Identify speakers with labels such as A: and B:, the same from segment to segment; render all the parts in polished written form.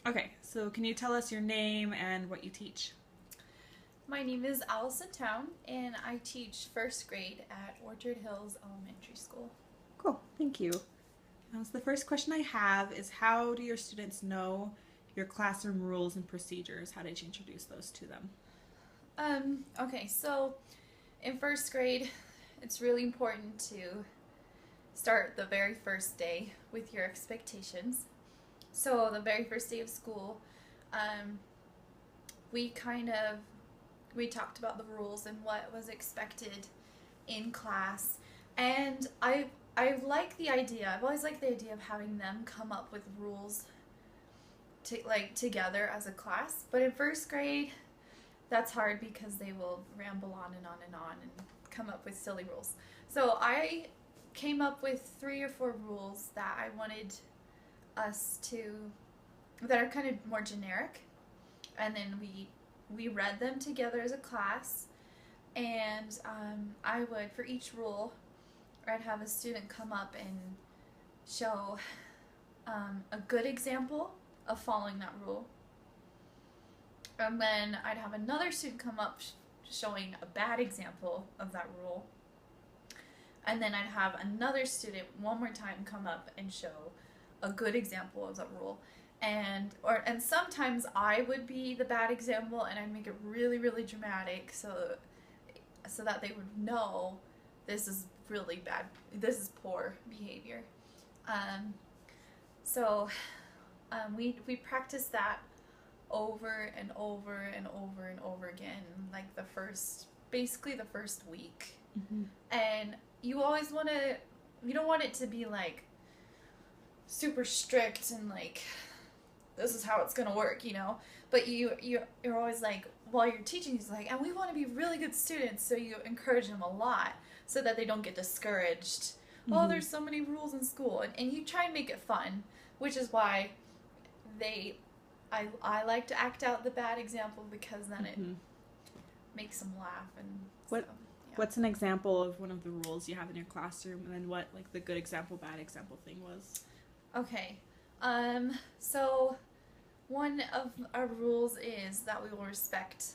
A: Okay, so can you tell us your name and what you teach?
B: My name is Allison Town, and I teach first grade at Orchard Hills Elementary School.
A: Cool, thank you. So the first question I have is how do your students know your classroom rules and procedures? How did you introduce those to them?
B: Okay, so in first grade, it's really important to start the very first day with your expectations. So the very first day of school, um, we kind of we talked about the rules and what was expected in class, and I like the idea. I've always liked the idea of having them come up with rules to like together as a class. But in first grade, that's hard because they will ramble on and on and on and come up with silly rules. So I came up with 3 or 4 rules that I wanted us to that are kind of more generic, and then we read them together as a class. And I would, for each rule, I'd have a student come up and show a good example of following that rule, and then I'd have another student come up showing a bad example of that rule, and then I'd have another student one more time come up and show a good example of that rule. And sometimes I would be the bad example, and I'd make it really really dramatic, so that they would know this is really bad, this is poor behavior. um, so we practiced that over and over and over and over again, like basically the first week.
A: Mm-hmm.
B: And you don't want it to be like super strict and like this is how it's gonna work. But you're always like, while you're teaching, he's like, and we want to be really good students, so you encourage them a lot so that they don't get discouraged. Oh,
A: Mm-hmm.
B: there's so many rules in school, and you try and make it fun, which is why they I like to act out the bad example, because then it
A: Mm-hmm.
B: makes them laugh. And so,
A: What
B: yeah.
A: what's an example of one of the rules you have in your classroom, and then what like the good example, bad example thing was?
B: Okay. So one of our rules is that we will respect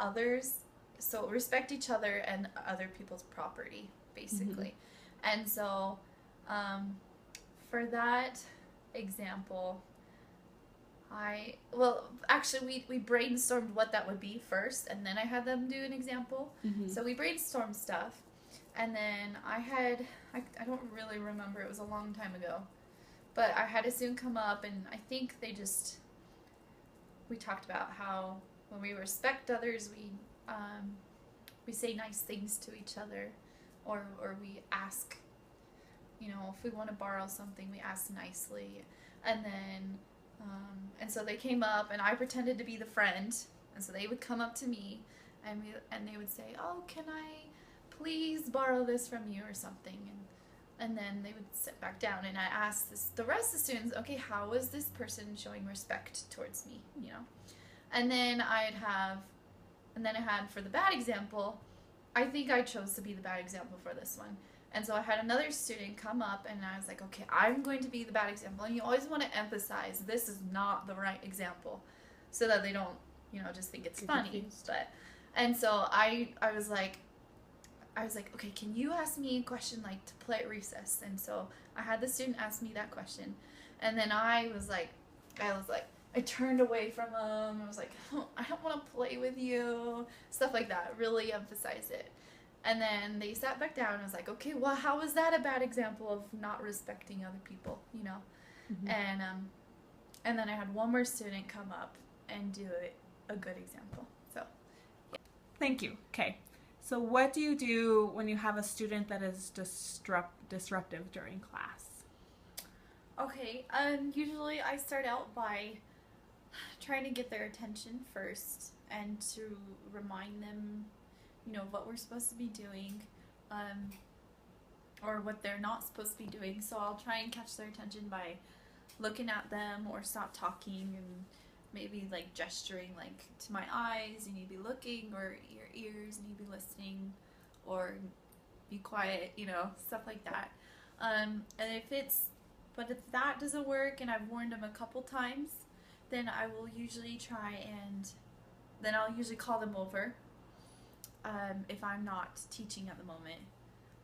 B: others. So respect each other and other people's property,
A: Mm-hmm.
B: basically. And so, um, for that example, we brainstormed what that would be first, and then I had them do an example.
A: Mm-hmm.
B: So we brainstormed stuff, and then I don't really remember, it was a long time ago, but I had a student come up, and I think we talked about how when we respect others, we say nice things to each other, or we ask, if we want to borrow something, we ask nicely. And then and so they came up, and I pretended to be the friend, and so they would come up to me, and they would say, "Oh, can I please borrow this from you or something?" And then they would sit back down, and I asked the rest of the students, "Okay, how is this person showing respect towards me?" And then I had, for the bad example, I think I chose to be the bad example for this one. And so I had another student come up, and I was like, okay, I'm going to be the bad example. And you always want to emphasize this is not the right example, so that they don't, just think it's
A: Get
B: funny.
A: confused.
B: And so I was like, okay, can you ask me a question like to play at recess? And so I had the student ask me that question, and then I turned away from them. I was like, oh, I don't want to play with you, stuff like that. Really emphasize it. And then they sat back down, and I was like, okay, well, how is that a bad example of not respecting other people?
A: Mm-hmm.
B: And then I had one more student come up and do a good example. So
A: Thank you. Okay. So what do you do when you have a student that is disruptive during class?
B: okay, usually I start out by trying to get their attention first, and to remind them, what we're supposed to be doing, um, or what they're not supposed to be doing. So I'll try and catch their attention by looking at them, or stop talking, and maybe like gesturing like to my eyes, and you'd be looking, or your ears, and you'd be listening, or be quiet, stuff like that. And if it's But if that doesn't work and I've warned them a couple times, then I will usually then I'll usually call them over. If I'm not teaching at the moment,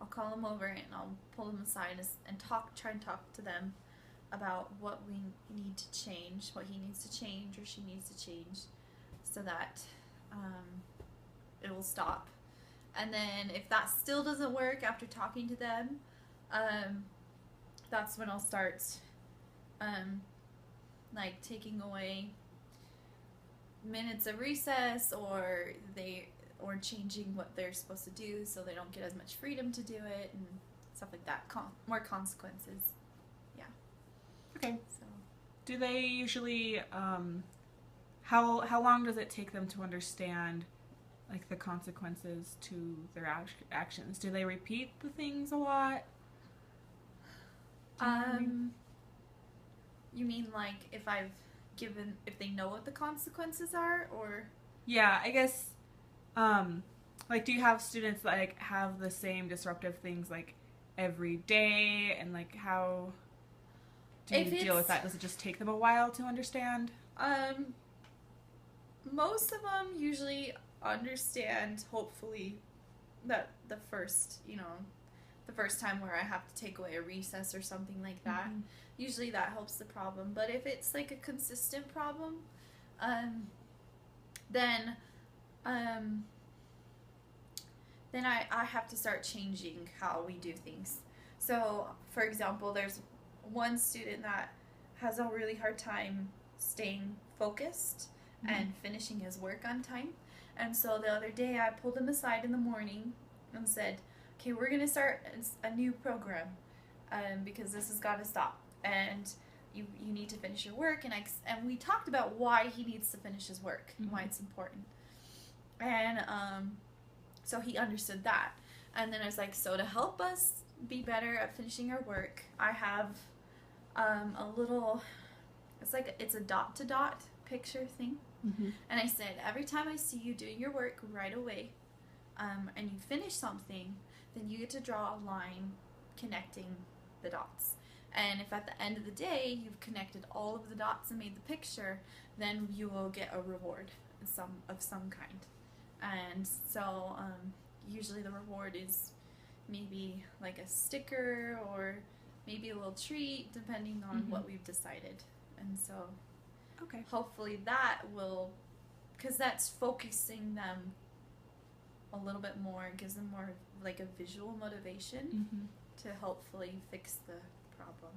B: I'll call them over and I'll pull them aside and try and talk to them about what we need to change, what he needs to change or she needs to change, so that it will stop. And then if that still doesn't work after talking to them, that's when I'll start like taking away minutes of recess or changing what they're supposed to do so they don't get as much freedom to do it and stuff like that. More consequences. Yeah.
A: Okay.
B: So.
A: Do they usually how long does it take them to understand like the consequences to their actions? Do they repeat the things a lot?
B: You mean like if they know what the consequences are, or?
A: Yeah, I guess like do you have students that like have the same disruptive things like every day, and like how do you deal with that? Does it just take them a while to understand?
B: Most of them usually understand, hopefully, that the first time where I have to take away a recess or something like that. Mm-hmm. Usually that helps the problem. But if it's like a consistent problem, then I have to start changing how we do things. So, for example, there's one student that has a really hard time staying focused and finishing his work on time. And so the other day I pulled him aside in the morning and said, okay, we're going to start a new program because this has got to stop. And you need to finish your work. And we talked about why he needs to finish his work, why it's important. And so he understood that. And then I was like, so to help us be better at finishing our work, I have a little, it's a dot-to-dot picture thing. Mm-hmm. And I said, every time I see you doing your work right away, and you finish something, then you get to draw a line connecting the dots. And if at the end of the day you've connected all of the dots and made the picture, then you will get a reward of some kind. And so usually the reward is maybe like a sticker or maybe a little treat, depending on what we've decided. And so hopefully that will, because that's focusing them a little bit more, it gives them more like a visual motivation to hopefully fix the problem.